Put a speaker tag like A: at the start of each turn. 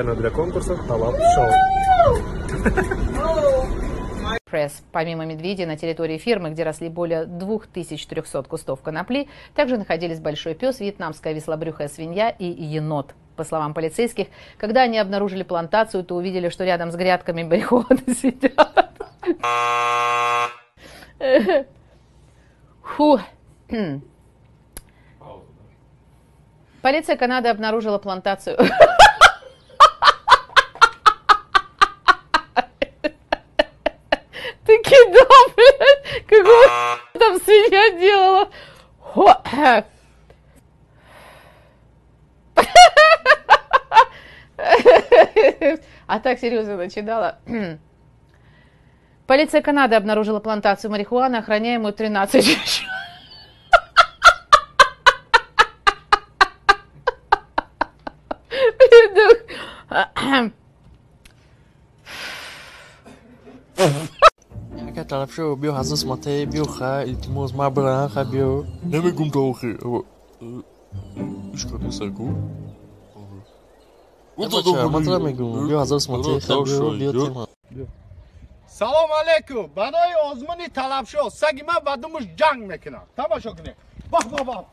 A: специально для конкурса Талап Шоу.
B: Помимо медведей, на территории фермы, где росли более 2300 кустов конопли, также находились большой пес, вьетнамская веслобрюхая свинья и енот. По словам полицейских, когда они обнаружили плантацию, то увидели, что рядом с грядками марихуаны сидят. Фу. Полиция Канады обнаружила плантацию. Ты кидал, блядь, какого там свинья делала. А так серьезно начинала. Полиция Канады обнаружила плантацию марихуаны, охраняемую 13 женщин.
C: Cái talab show biểu hazır mate biểu kha iltimos mabra kha biểu neme gum tawhi ish kadar sarku matlame gum biểu hazır mate kha biểu
D: Salom alaykum. Banoy ozmoni talab show sagima badumush jang mekina. Tamasho kine. Bak bak bak.